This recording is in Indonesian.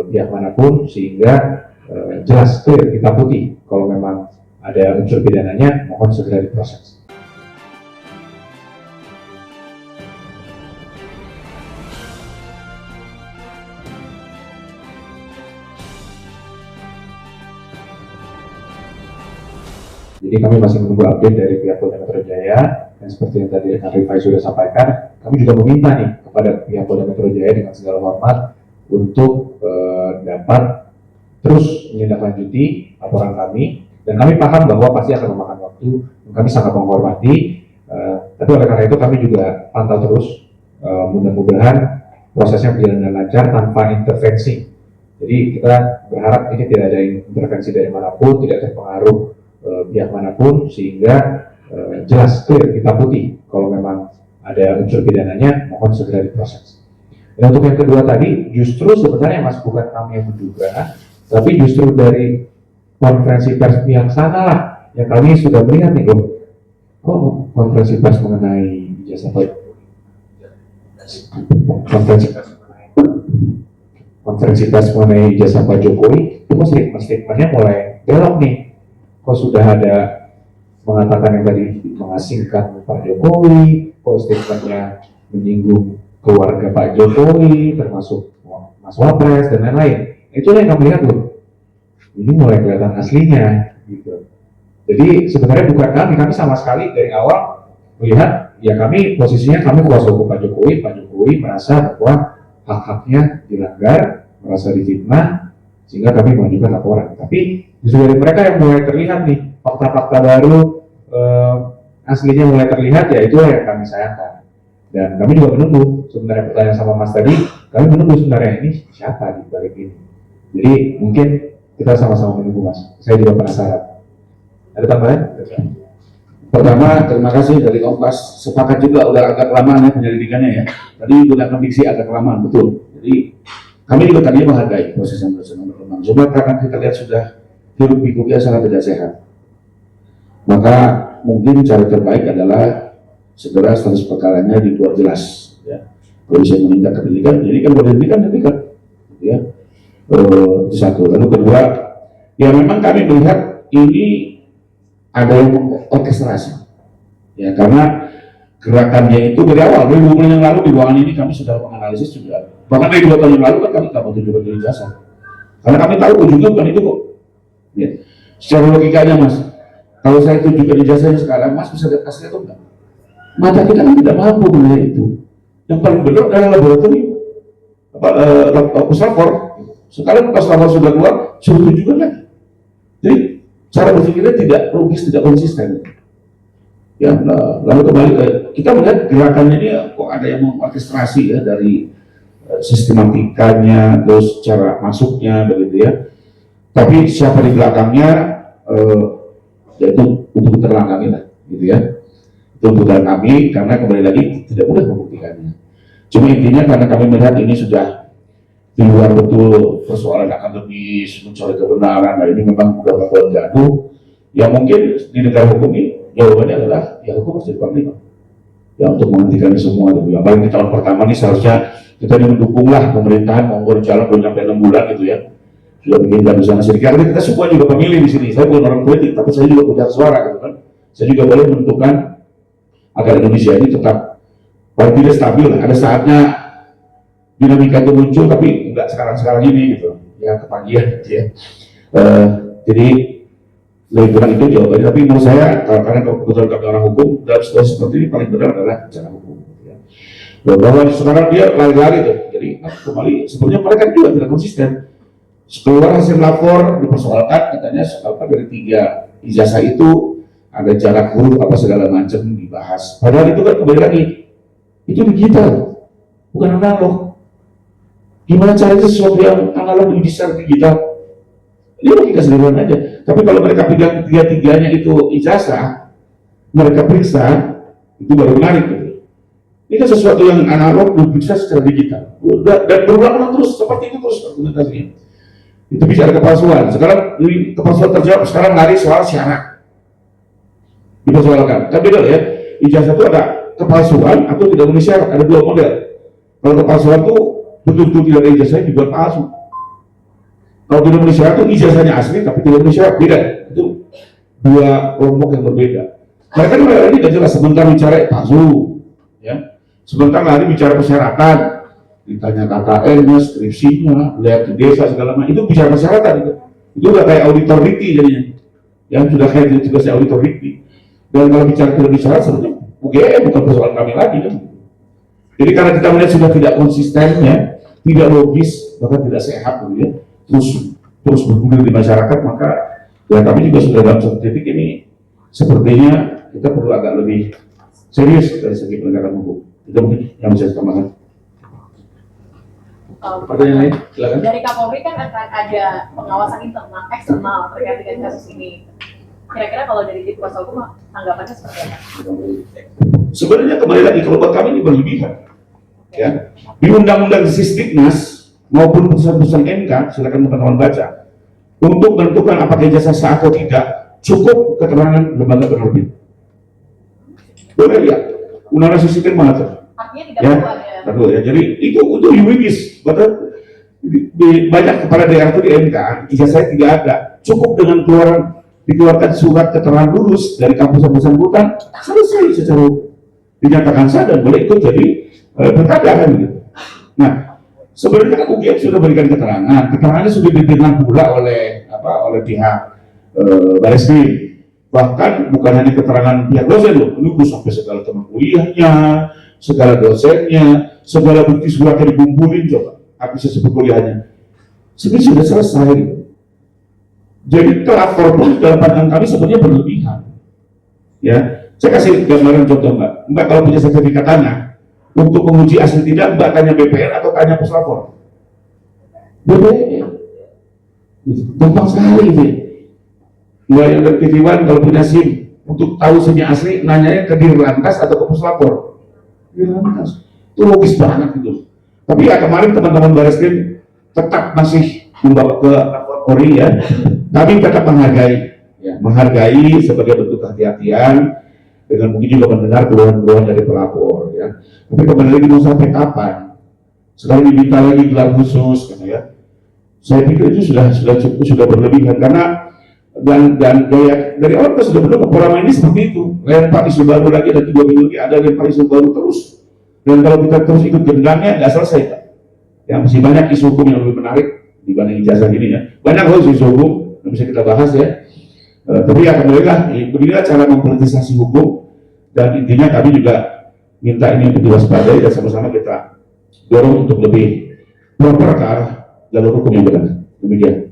pihak manapun, sehingga jelas clear hitam putih kalau memang ada unsur pidananya, mohon segera diproses. Jadi kami masih menunggu update dari pihak Polda Metro Jaya, dan seperti yang tadi rekan Rifai sudah sampaikan, kami juga meminta nih kepada pihak Polda Metro Jaya dengan segala hormat untuk dapat terus menindaklanjuti laporan kami, dan kami paham bahwa pasti akan memakan waktu, dan kami sangat menghormati, tapi oleh karena itu kami juga pantau terus, mudah-mudahan prosesnya berjalan dengan lancar tanpa intervensi. Jadi kita berharap ini tidak ada intervensi dari manapun, tidak terpengaruh pihak manapun, sehingga jelas clear hitam putih kalau memang ada unsur pidananya, mohon segera diproses. Dan untuk yang kedua tadi, justru sebenarnya Mas, bukan kami yang menduga, tapi justru dari konferensi pers yang sana lah yang kami sudah melihat nih, kok konferensi pers mengenai ijazah konferensi pers mengenai ijazah Pak Jokowi itu statementnya mulai belok nih. Kok sudah ada mengatakan yang tadi mengasingkan Pak Jokowi, kok statementnya menyinggung keluarga Pak Jokowi, termasuk Mas Wapres dan lain-lain. Itulah yang kami lihat loh. Ini mulai kelihatan aslinya, gitu. Jadi sebenarnya bukan kami sama sekali dari awal melihat, ya kami posisinya kami kuasa hukum Pak Jokowi merasa bahwa hak-haknya dilanggar, merasa difitnah, sehingga kami mengajukan laporan. Tapi justru dari mereka yang mulai terlihat nih, fakta-fakta baru aslinya mulai terlihat, ya itulah yang kami sayangkan. Dan kami juga menunggu, sebenarnya pertanyaan sama Mas tadi, kami menunggu sebenarnya ini siapa di balik ini. Jadi mungkin kita sama-sama menunggu, Mas. Saya juga penasaran. Ada tambahan? Pertama, terima kasih dari Kompas. Sepakat juga udah agak kelamaan ya penyelidikannya ya. Tadi gunakan diksi agak kelamaan, betul. Jadi kami juga tadinya menghargai proses yang berkembang. Cuma karena kita lihat sudah hiruk pikuknya sangat tidak sehat, maka mungkin cara terbaik adalah segera status perkaranya dibuat jelas. Ya. Polisi menindak penyidikan, jadi kan penyidikan, ya. Satu. Lalu kedua, ya memang kami melihat ini ada yang mengorkestrasi, ya karena gerakannya itu dari awal, dari 2 bulan yang lalu di ruangan ini kami sudah menganalisis juga. Bahkan dari 2 tahun yang lalu kan kami tak mau tunjukkan dari ijazah, karena kami tahu ujungnya bukan itu kok. Ya. Secara logikanya Mas, kalau saya tunjukkan ijazahnya sekarang, Mas bisa lihat hasilnya atau enggak? Mata kita kan tidak mampu menilai itu. Yang paling benar adalah laboratorium, puslapor. Sekarang pas lapor sudah keluar, suruh tunjukkan lagi. Jadi cara berpikirnya tidak logis, tidak konsisten. Ya, lalu kembali kita melihat gerakannya ini kok ada yang mengorkestrasi ya, dari sistematikanya, terus cara masuknya begitu ya. Tapi siapa di belakangnya, yaitu untuk keterangan kami lah, gitu ya. Itu keterangan kami, karena kembali lagi tidak mudah membuktikannya. Cuma intinya karena kami melihat ini sudah di luar betul persoalan akademis, mencari kebenaran, nah ini memang sudah membuat gaduh. Ya mungkin di negara hukum ini jawabannya adalah ya hukum harus jadi panglima. Ya untuk menghentikan semua. Yang paling di tahun pertama ini seharusnya kita mendukunglah pemerintahan mau berjalan belum sampai 6 bulan gitu ya. Sudah bikin gaduh sana sini. Karena kita semua juga pemilih di sini. Saya bukan orang politik, tapi saya juga punya suara gitu kan. Saya juga boleh menentukan agar Indonesia ini tetap paling tidak stabil. Ada saatnya dinamika itu muncul, tapi enggak sekarang ini gitu. Ya ketagihan gitu ya. Jadi lebih kurang itu jawabannya. Tapi menurut saya karena kebetulan kami orang hukum, dalam situasi seperti ini paling benar adalah cara hukum. Ya. Bahwa sekarang dia lari-lari tuh. Jadi kembali sebenarnya mereka juga tidak konsisten. Keluar hasil lapor dipersoalkan, katanya dari 3 ijazah itu ada jarak huruf apa segala macam dibahas. Padahal itu kan kembali lagi itu digital, bukan analog. Gimana caranya sesuatu yang analog diuji secara digital? Ini logika sederhana aja. Tapi kalau mereka pegang 3-3-nya itu ijazah, mereka periksa, itu baru menarik. Ini kan sesuatu yang analog diperiksa secara digital. Dan berulang-ulang terus, seperti itu terus argumentasinya. Itu bicara kepalsuan. Sekarang kepalsuan terjawab, sekarang lari soal syarat. Dipersoalkan. Kan beda ya, ijazah itu ada kepalsuan atau tidak memenuhi syarat, ada 2 model. Kalau kepalsuan itu betul-betul tidak ada ijazahnya dibuat palsu. Kalau tidak memenuhi syarat itu ijazahnya asli tapi tidak memenuhi syarat, beda. Itu dua kelompok yang berbeda. Mereka ini tidak jelas, sebentar bicara palsu, ya. Sebentar lagi bicara persyaratan, ditanya KKN-nya, skripsinya, lihat di desa segala macam, itu bicara persyaratan itu. Itu udah kayak auditor RIKI jadinya, yang sudah kayak tugasnya auditor RIKI. Dan kalau bicara tidak bicara sebenarnya UGM bukan persoalan kami lagi kan. Jadi karena kita melihat sudah tidak konsistennya, tidak logis, bahkan tidak sehat, gitu ya, terus bergulir di masyarakat, maka ya kami juga sudah dalam satu titik ini sepertinya kita perlu agak lebih serius dari segi penegakan hukum. Itu mungkin yang bisa saya tambahkan. Ada yang lain? Silakan. Dari Kapolri kan akan ada pengawasan internal, eksternal terkait dengan kasus ini. Kira-kira kalau dari tim kuasa hukum tanggapannya seperti apa? Sebenarnya kembali lagi kalau buat kami ini berlebihan. Ya, di Undang-Undang Sisdiknas maupun putusan-putusan MK, silakan teman-teman baca, untuk menentukan apakah ijazah sah atau tidak, cukup keterangan lembaga penerbit. Boleh lihat, Undang-Undang Sisdiknas mengatur. Artinya tidak Ya, perlu ada. betul ya. Jadi itu yuridis. Betul. Di banyak kepala daerah itu di MK, ijazahnya tidak ada. Cukup dengan dikeluarkan surat keterangan lulus dari kampus bersangkutan, selesai secara dinyatakan sah dan boleh ikut jadi berkada kan gitu. Nah, sebenarnya kan UGM sudah berikan keterangannya sudah diterima pula oleh pihak Bareskrim. Bahkan bukan hanya keterangan pihak dosen loh, menunggu sampai segala teman kuliahnya, segala dosennya, segala bukti suratnya dikumpulin, coba aku bisa sebut kuliahnya. Sebenarnya sudah selesai. Jadi telapor pun dalam pandangan kami sebenarnya berlebihan. Ya, saya kasih gambaran contoh Mbak kalau punya sertifikat tanah, untuk menguji asli tidak, Mbak tanya BPN atau tanya puslapor? BPN. Gampang sekali ini. Mbak yang dari TV One kalau punya SIM, untuk tahu SIM-nya asli, nanyanya ke Dirlantas atau ke puslapor? Dirlantas. Itu logis banget gitu. Tapi ya kemarin teman-teman Bareskrim tetap masih membawa ke Polri ya. Kami tetap menghargai sebagai bentuk kehati-hatian, dengan mungkin juga mendengar keluhan-keluhan dari pelapor ya. Tapi kembali lagi mau sampai kapan? Sekarang diminta lagi gelar khusus gitu ya. Saya pikir itu sudah cukup, sudah berlebihan karena dan gaya dari awal kita sudah belum pola ini seperti itu. Lempar isu baru lagi dan 2 minggu lagi ada lempar isu baru terus. Dan kalau kita terus ikut gendangnya nggak selesai Pak. Yang masih banyak isu hukum yang lebih menarik dibanding ijazah ini ya. Banyak loh isu hukum yang bisa kita bahas ya. Tapi ya kembali beginilah cara mempolitisasi hukum, dan intinya kami juga minta ini untuk diwaspadai dan sama-sama kita dorong untuk lebih proper ke arah jalur hukum yang benar. Demikian.